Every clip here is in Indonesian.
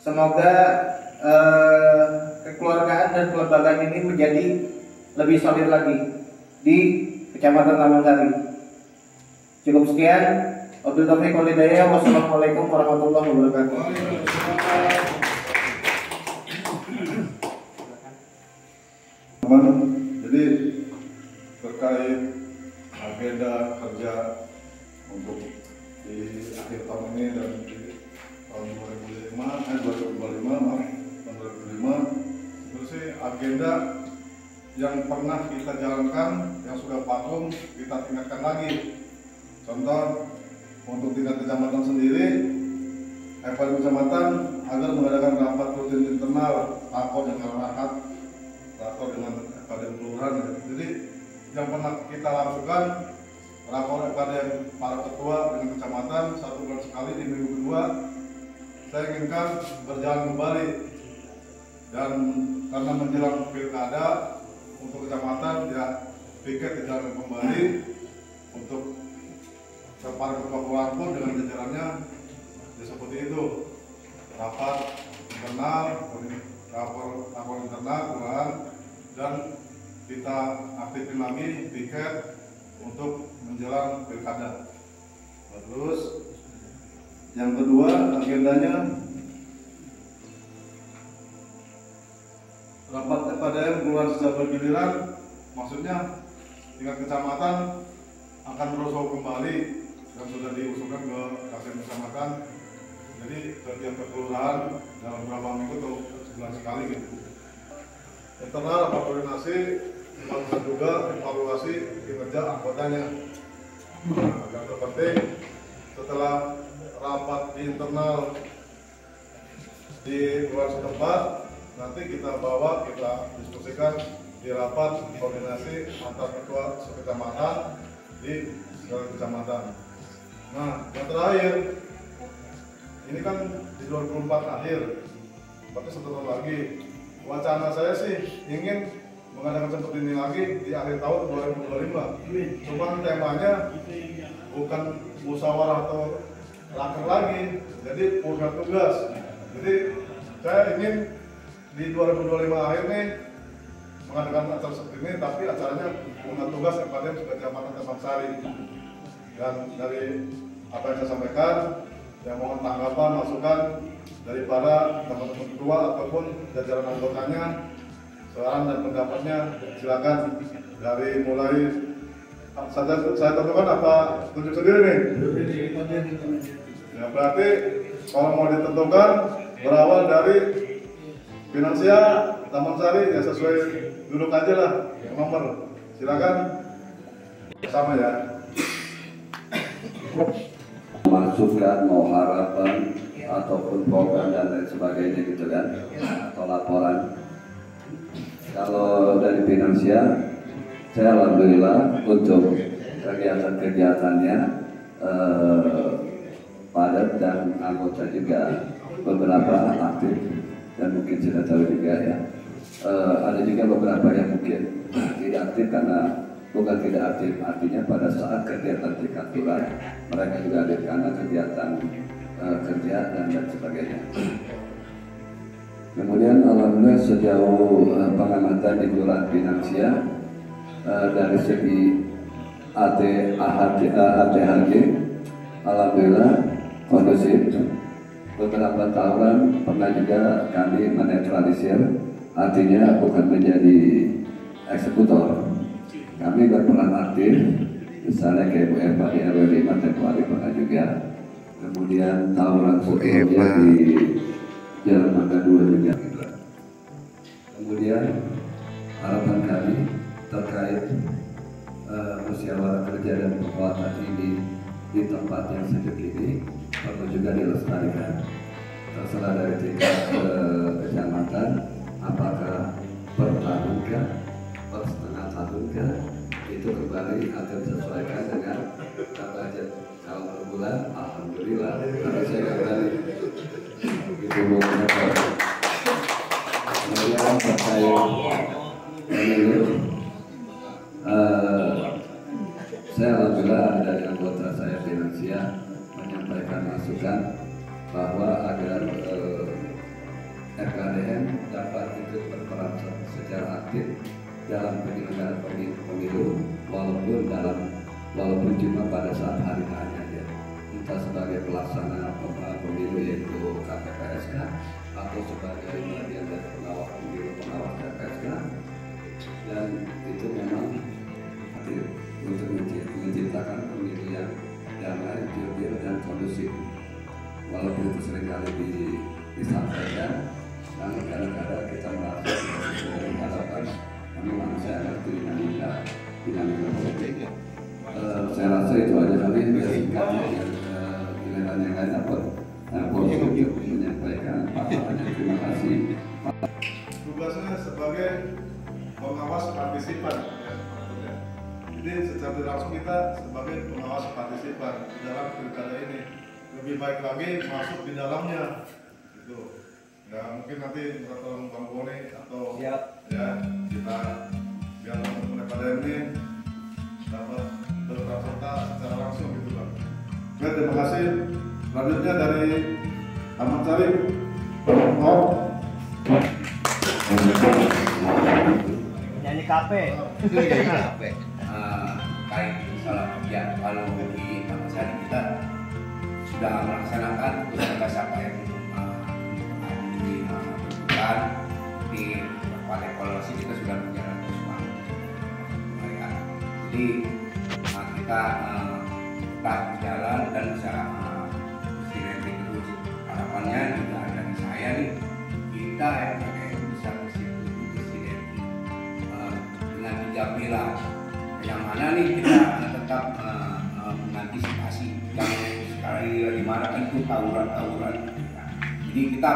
Semoga kekeluargaan dan kelembagaan ini menjadi lebih solid lagi di Kecamatan Taman Sari. Cukup sekian. Wabillahi taufiq wal hidayah. Wassalamualaikum warahmatullahi wabarakatuh. Jadi terkait agenda kerja untuk di akhir tahun ini dan di tahun 2025, itu sih agenda yang pernah kita jalankan, yang sudah vakum, kita tingkatkan lagi. Contoh, untuk tingkat kecamatan sendiri, FPD kecamatan agar mengadakan rapat rutin internal, rapor dengan rapat, rapor dengan FPD kelurahan. Jadi yang pernah kita lakukan, rapor FPD para ketua dengan kecamatan 1 bulan sekali di minggu kedua, saya inginkan berjalan kembali. Dan karena menjelang pilkada untuk kecamatan, ya piket dijalankan kembali untuk para ketua kelurahan pun dengan jajarannya ya seperti itu, rapat internal, rapor internal kelurahan, dan kita aktifin lagi piket untuk menjelang pilkada. Terus yang kedua agendanya rapat FPDM kelurahan secara bergiliran, maksudnya tingkat kecamatan akan merosot kembali dan sudah diusulkan ke KPM kecamatan. Jadi setiap kelurahan dalam beberapa minggu atau sebulan sekali gitu. Internal rapat koordinasi dan juga evaluasi kinerja anggotanya. Nah, yang terpenting setelah rapat di internal di kelurahan setempat, nanti kita bawa, kita diskusikan di rapat koordinasi antar ketua sekecamatan di segala kecamatan. Nah, yang terakhir, ini kan di 2024 akhir, berarti 1 tahun lagi. Wacana saya sih ingin mengadakan seperti ini lagi di akhir tahun 2025. Cuman temanya bukan musyawarah atau raker lagi, jadi punya tugas. Jadi saya ingin di 2025 akhir nih mengadakan acara seperti ini, tapi acaranya punya tugas kepada Kecamatan Taman Sari. Dan dari apa yang saya sampaikan, yang mohon tanggapan, masukan daripada teman-teman ketua ataupun jajaran anggotanya, saran dan pendapatnya silakan. Dari mulai saya tentukan apa tunjuk sendiri nih? Ya berarti kalau mau ditentukan berawal dari finansial Taman Sari ya sesuai duduk aja lah nomor. Silakan sama ya. Masukan, mau harapan ataupun program dan lain sebagainya gitu kan, atau laporan. Kalau dari finansial, saya alhamdulillah untuk kegiatan-kegiatannya padat dan anggota juga beberapa aktif dan mungkin sudah tahu juga ya. Ada juga beberapa yang mungkin tidak aktif karena bukan tidak aktif, artinya pada saat kegiatan tingkat kelurahan mereka juga hadir karena kegiatan kerja dan sebagainya. Kemudian alhamdulillah sejauh pengamatan di kelurahan Pinangsia dari segi ATHG alhamdulillah kondusif. Beberapa tahun pernah juga kami menetralisir, artinya bukan menjadi eksekutor. Kami berperan aktif, misalnya kayak Bu Eva di RW 5 tempo hari pernah juga. Kemudian tawuran sebelumnya di Jalan Mangga 2 juga. Kemudian harapan kami terkait musyawarah kerja dan penguatan ini di tempat yang sejuk ini perlu juga dilestarikan. Terserah dari tingkat kecamatan, apakah per tahun kah, per setengah tahun kah, itu kembali akan disesuaikan dengan budget. Kalau per bulan, alhamdulillah. Tapi saya nggak berani itu bukannya. Kemudian terkait ini, saya alhamdulillah ada dari anggota saya Pinangsia menyampaikan masukan bahwa agar dalam penyelenggaraan pemilu, walaupun cuma pada saat hari hanya aja, entah sebagai pelaksana pemilu yaitu KPPSK atau sebagai bagian dari pengawas pemilu, pengawas KPPSK, dan itu memang untuk menciptakan pemilu yang damai, jujur dan kondusif. Walaupun itu seringkali disampaikan, namun kadang-kadang kita merasa mengharapkan memang saya ngerti dinamika politik. Saya rasa itu aja kali singkatnya giliran yang lain dapat positif menyampaikan paparannya. Terima kasih. Tugasnya sebagai pengawas partisipan. Jadi secara langsung kita sebagai pengawas partisipan di dalam pilkada ini. Lebih baik lagi masuk di dalamnya, gitu. Ya mungkin nanti tolong Bang Boni atau ya kita biar teman-teman pada ini dapat berserta secara langsung, gitu Bang. Oke, terima kasih. Selanjutnya dari Ahmad Syarif. Nyanyi kafe. Baik, salah ya. Kalau di Ahmad Syarif kita sudah melaksanakan tugas apa yang dibutuhkan di Partai Koalisi. Kita sudah berjalan terus mereka. Jadi kita tetap berjalan dan bisa sinergi terus. Harapannya juga dari saya nih, kita bisa bersinergi dengan 3 pilar. Yang mana nih kita tetap mengantisipasi yang sekarang di mana kan itu tawuran. Jadi kita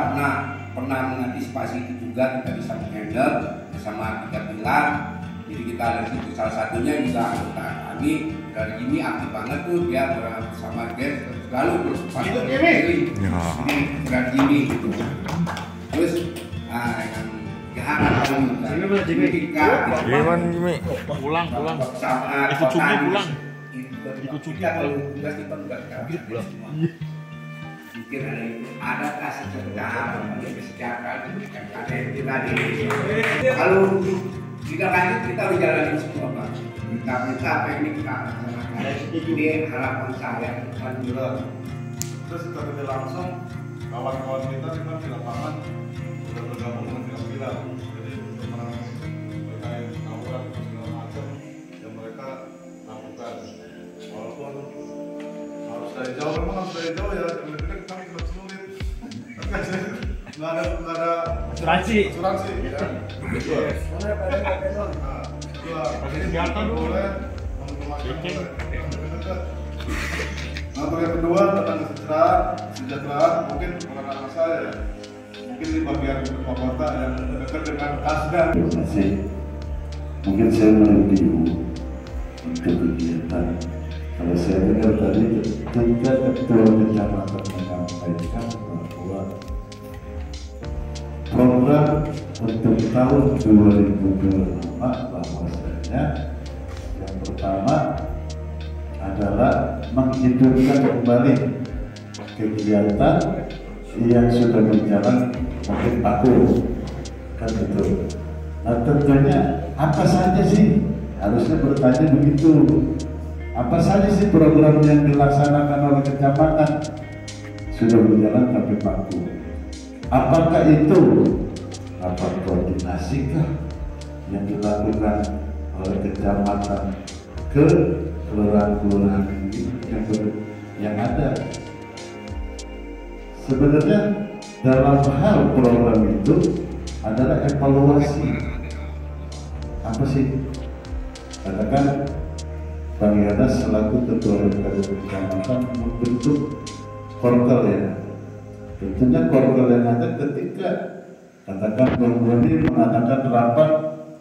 pernah mengantisipasi itu juga, kita bisa menghandle bersama 3 pilar. Jadi kita dari situ salah satunya juga anggota kami dari ini aktif banget tuh, dia bersama dia selalu bersama Jimmy. Jadi dari Jimmy gitu. Terus yang Jimmy pulang ikut cuti pulang. Kalau tugas kita pulang. Mungkin ada kesejahteraan kita di kalau tidak lanjut kita harus jalanin semua Pak. Kita teknik kita ini harapan saya kan juga. Terus kita kerja langsung kawan-kawan kita di lapangan sudah bergabung dengan pilar-pilar. Jadi terkait tawuran segala macam yang mereka lakukan. Walaupun harus dari jauh, memang harus dari jauh ya, kadang-kadang kami juga sulit. Nggak ada asuransi ya. Kesehatan boleh untuk yang kedua tentang kesejahteraan mungkin bukan anak saya ya. Mungkin di bagian kota yang dekat dengan Kasda. Terima kasih. Mungkin saya mereview untuk kegiatan. Kalau saya dengar tadi ketika ketua kecamatan menyampaikan bahwa program untuk tahun 2024 bahwasanya yang pertama adalah menghidupkan kembali kegiatan yang sudah berjalan mungkin tahun kan itu. Nah tentunya apa saja sih, harusnya bertanya begitu, apa saja sih program yang dilaksanakan oleh kecamatan sudah berjalan tapi baku. Apakah itu rapat koordinasikah yang dilakukan oleh kecamatan ke kelurahan-kelurahan yang ada? Sebenarnya dalam hal program itu adalah evaluasi. Apa sih? Katakan Bang Yana selaku ketua RPRD kecamatan membentuk korkel ya. Tentunya korkel yang ada ketika katakan Bang Boni mengadakan rapat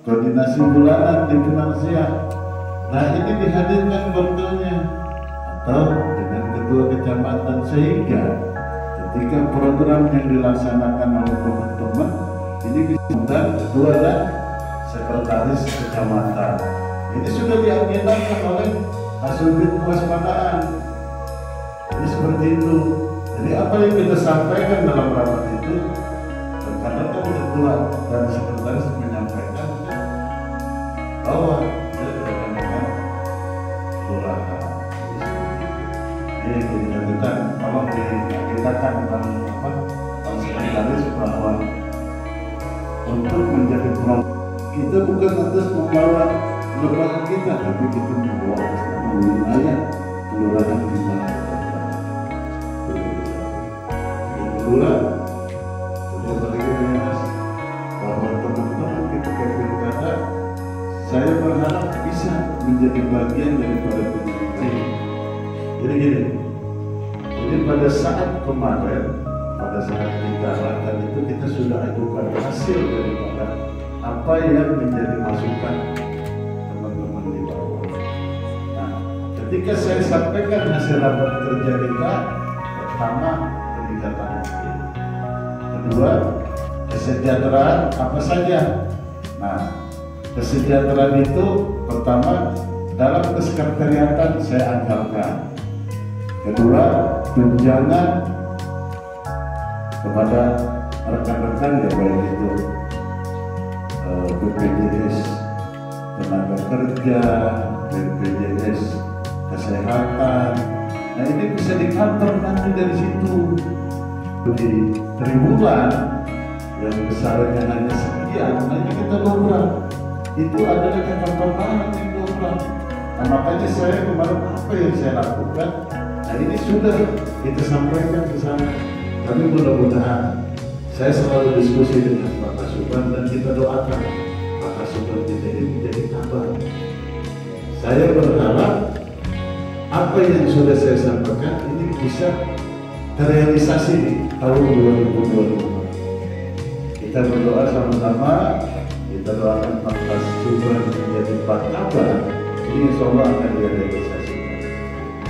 koordinasi bulanan di Pinangsia. Nah ini dihadirkan korkelnya atau dengan ketua kecamatan sehingga ketika program yang dilaksanakan oleh teman-teman ini bisa ketua dan sekretaris kecamatan. Ini sudah diagendakan oleh Kasubit Kewaspadaan. Jadi seperti itu. Jadi apa yang kita sampaikan dalam rapat itu, karena kan ketua dan sekretaris menyampaikan bawah dan dengan kelurahan. Jadi dinyatakan kalau kita kan sekretaris bahwa untuk menjadi kita bukan atas membawa lembaga kita, tapi kita membawa wilayah kelurahan di mana kedua, bahwa teman-teman ketika pilkada, saya berharap bisa menjadi bagian daripada penyelidikan. Jadi gini, jadi pada saat kemarin, pada saat kita rapat itu kita sudah ajukan hasil daripada apa yang menjadi masukan teman-teman di bawah. Nah, ketika saya sampaikan hasil rapat kerja kita, pertama peningkatan musim, kedua kesejahteraan apa saja. Nah, kesejahteraan itu pertama dalam kesekretariatan saya anggarkan, kedua tunjangan kepada rekan-rekan ya baik itu BPJS tenaga kerja, BPJS kesehatan. Nah ini bisa di-cover nanti dari situ di triwulan yang besarnya hanya sekian, hanya kita dobrak. Itu adalah ketambahan yang dobrak. Nah makanya saya kemarin apa yang saya lakukan? Nah ini sudah kita sampaikan ke sana. Tapi mudah-mudahan saya selalu diskusi dengan Pak Kasuban dan kita doakan Pak Kasuban kita ini menjadi tambah. Saya berharap apa yang sudah saya sampaikan ini bisa terrealisasi di tahun 2020. Kita berdoa sama-sama, kita doakan Pak Kasuban menjadi Pak Tambah, ini insya Allah akan direalisasikan.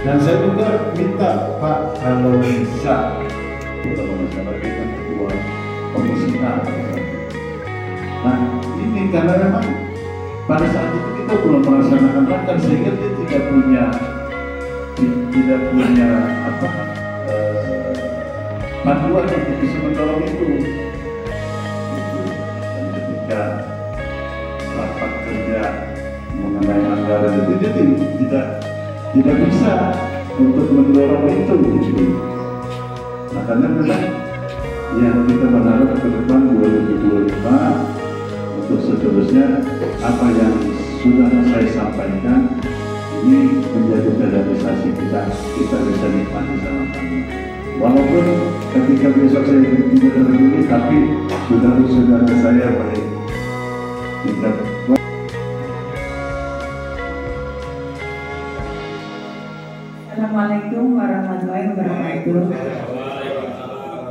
Dan saya juga minta Pak kalau bisa kalau masalah kita ketua komisi A. Nah ini karena memang pada saat itu kita belum melaksanakan raker sehingga dia tidak punya panduan untuk bisa mendorong itu. Dan ketika rapat kerja mengenai anggaran itu dia tidak bisa untuk mendorong itu gitu. Nah, karena memang yang kita berharap ke depan 2025 untuk seterusnya apa yang sudah saya sampaikan ini menjadi realisasi kita bisa nikmati sama-sama. Walaupun ketika besok saya tidak terpilih, tapi sudah ada saya baik tingkat. Assalamualaikum warahmatullahi wabarakatuh.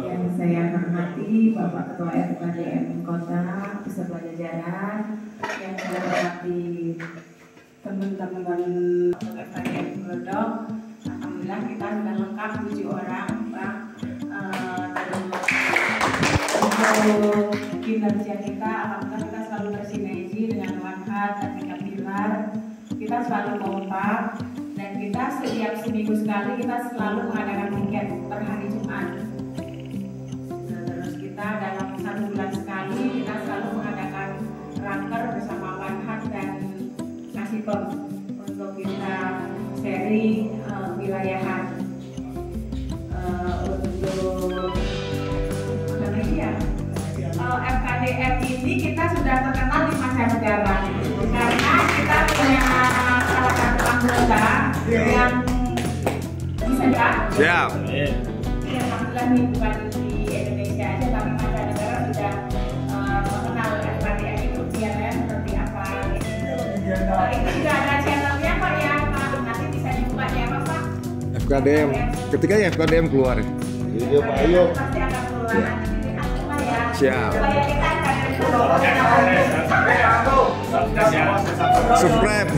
Yang saya hormati Bapak Ketua FKDM Kota beserta jajaran, yang saya hormati teman-teman FKDM Glodok. Alhamdulillah kita sudah lengkap 7 orang, Pak. Untuk kinerja kita, alhamdulillah kita selalu bersinergi dengan Wanhat dan tiga pilar. Kita selalu kompak. Dan kita setiap seminggu sekali kita selalu mengadakan weekend per hari Jumat. Terus kita dalam 1 bulan sekali kita selalu mengadakan raker bersama Wanhat dan Kasipem untuk kita seri wilayahan. Untuk apa lagi ya? FKDM ini kita sudah terkenal di mancanegara karena kita punya salah satu anggota yang bisa ya? Siap. Alhamdulillah nih bukan di Indonesia aja tapi mancanegara sudah mengenal FKDM itu biarnya seperti apa gitu. Itu juga ada channelnya Pak ya, Pak. Nanti bisa dibuka ya Pak. FKDM. Ketika ya FKDM keluar. Iya Pak, ayo. Pasti akan keluar. Ya. Siap. Supaya kita akan Subscribe.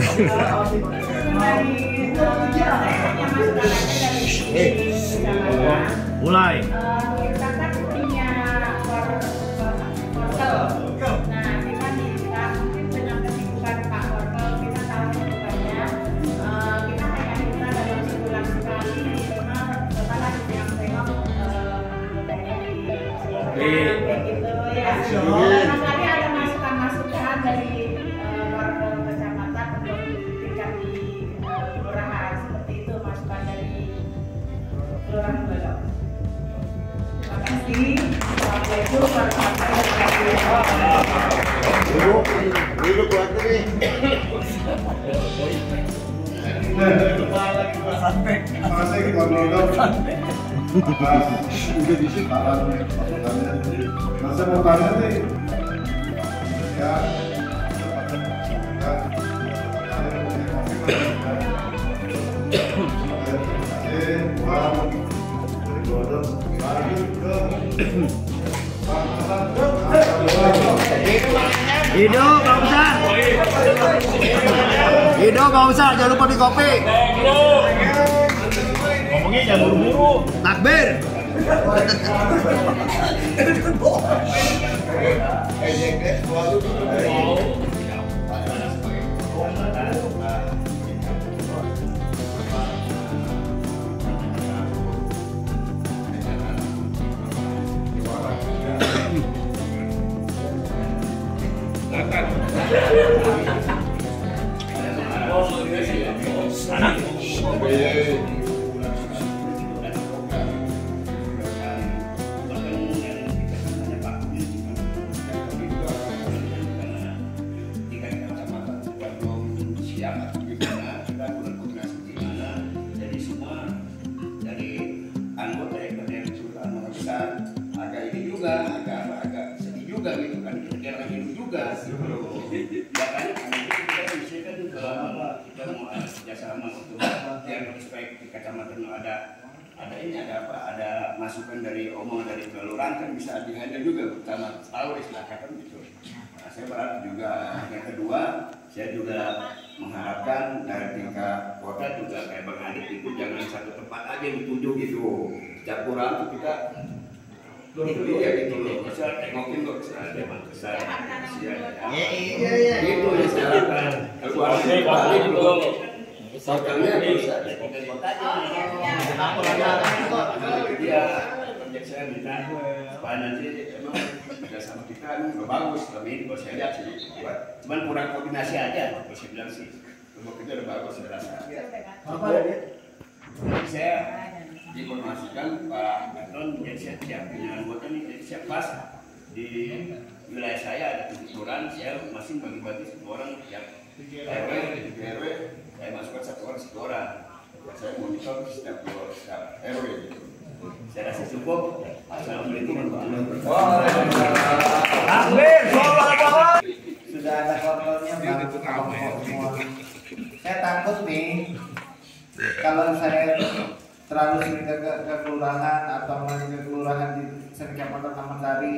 Mulai. Kita kan punya wortel. Nah, kita mungkin dengan kesibukan Pak Wortel, kita tahu kesibukannya. Kita hanya minta dalam sebulan sekali minimal kepala yang tengok anggotanya di gitu ya. Barangkali ada masukan-masukan dari Wortel kasih. Assalamualaikum warahmatullahi wabarakatuh. Duduk waktu nih. Masih kita ngobrol. Udah disitakan masukannya. Nah, saya mau tanya nih, ya, Hidup Bang Besar. Hidup Bang Besar, jangan lupa di kopi. Ngomongnya jangan buru-buru. Takbir. agak sedih juga gitu kan, kita lagi hidup juga gitu. Ya kan kita bisa kan kita mau kerjasama untuk biar supaya di kecamatan ada ini ada apa, ada masukan dari omongan dari kelurahan kan bisa dihandle juga pertama tahu istilah kan gitu. Nah, saya berharap juga yang kedua saya juga mengharapkan dari tingkat kota juga kayak Bang Adit itu jangan satu tempat aja yang dituju gitu. Setiap kurang kita itu dia gitu loh, bisa tengokin kok ada besar iya gitu ya silakan kalau ada itu misalkannya bisa dia saya minta supaya nanti emang kerjasama kita udah bagus tapi ini kalau saya lihat sih cuman kurang koordinasi aja kalau saya bilang sih kalau kita udah bagus saya rasa saya diinformasikan Pak Gatot menjadi siap punya anggota nih, jadi siap pas di wilayah saya ada kebetulan saya masih bagi-bagi semua orang tiap RW saya masukkan satu orang saya monitor setiap RW gitu. Saya rasa cukup. Assalamualaikum warahmatullahi Takbir, sudah ada kontrolnya semua. Saya takut nih kalau saya terlalu sering ke kelurahan atau ke kelurahan di Kecamatan Taman Sari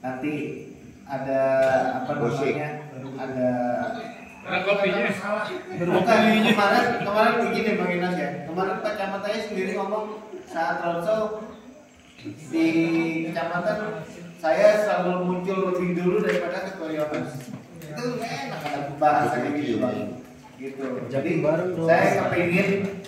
nanti ada apa namanya ada bukan kemarin begini Bang Inas ya, kemarin Pak Camat saya sendiri ngomong saat roadshow di kecamatan saya selalu muncul lebih dulu daripada Ketua Yohanes. Itu enak ada bahasa kayak gitu Bang. Gitu. Jadi saya kepingin